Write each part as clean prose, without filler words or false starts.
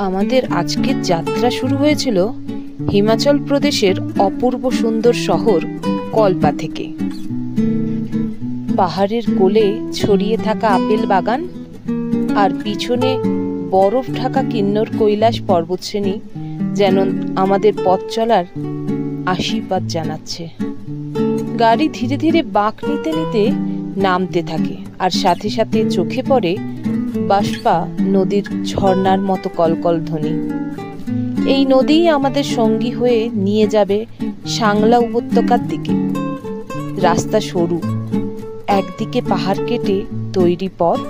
আমাদের আজকের যাত্রা শুরু হয়েছিল হিমাচল প্রদেশের অপূর্ব সুন্দর শহর কল্পা থেকে। পাহাড়ের কোলে ছড়িয়ে থাকা আপেল বাগান আর পিছনে বরফ ঢাকা কিন্নর কৈলাস পর্বতশ্রেণী যেন আমাদের পথ চলার আশীর্বাদ জানাচ্ছে। গাড়ি ধীরে ধীরে বাঁক নিতে নিতে নামতে থাকে, আর সাথে সাথে চোখে পড়ে বাষ্পা নদীর ঝর্ণার মতো কলকল ধ্বনি। এই নদী আমাদের সঙ্গী হয়ে নিয়ে যাবে সাংলা উপত্যকার দিকে। রাস্তা সরু, একদিকে পাহাড় কেটে তৈরি পথ,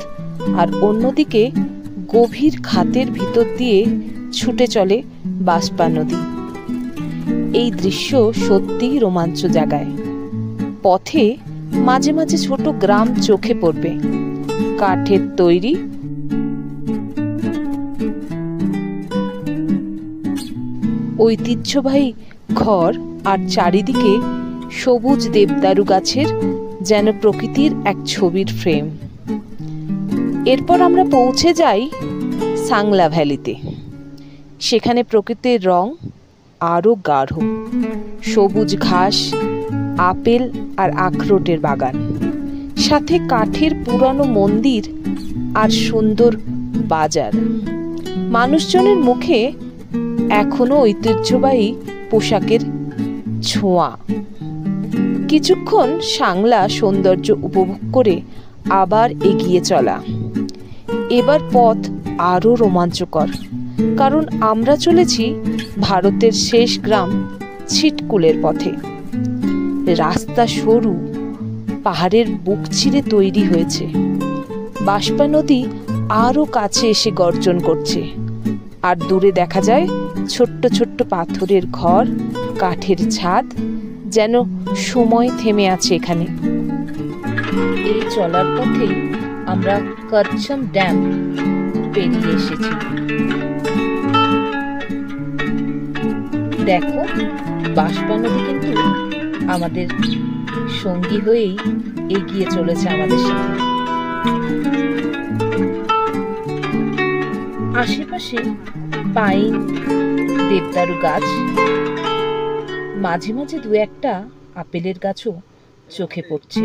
আর অন্যদিকে গভীর খাতের ভিতর দিয়ে ছুটে চলে বাষ্পা নদী। এই দৃশ্য সত্যিই রোমাঞ্চ জাগায়। পথে মাঝে মাঝে ছোট গ্রাম চোখে পড়বে, কাঠের তৈরি ঐতিহ্যবাহী ঘর, আর চারিদিকে সবুজ দেবদারু গাছের যেন প্রকৃতির এক ছবির ফ্রেম। এরপর আমরা পৌঁছে যাই সাংলা ভ্যালিতে। সেখানে প্রকৃতির রং আরো গাঢ়, সবুজ ঘাস, আপেল আর আখরোটের বাগান, সাথে কাঠের পুরানো মন্দির আর সুন্দর বাজার। মানুষজনের মুখে এখনো ঐতিহ্যবাহী পোশাকের ছোঁয়া। কিছুক্ষণ সাংলা সৌন্দর্য উপভোগ করে আবার এগিয়ে চলা। এবার পথ আরো রোমাঞ্চকর, কারণ আমরা চলেছি ভারতের শেষ গ্রাম ছিটকুলের পথে। রাস্তা সরু, পাহাড়ের বুক চিরে তৈরি হয়েছে। বাষ্পা নদী আরো কাছে এসে গর্জন করছে, আর দূরে দেখা যায় ছোট্ট ছোট্ট পাথরের ঘর, কাঠের ছাদ, যেন সময় থেমে আছে এখানে। এই চলার পথেই আমরা করছম ড্যাম পেরিয়ে এসেছি। দেখো, বাষ্পা নদী কিন্তু আমাদের সঙ্গী হয়েই এগিয়ে চলেছে আমাদের সাথে। আশেপাশে পাইন, দেবদারু গাছ, মাঝে মাঝে দু একটা আপেলের গাছও চোখে পড়ছে।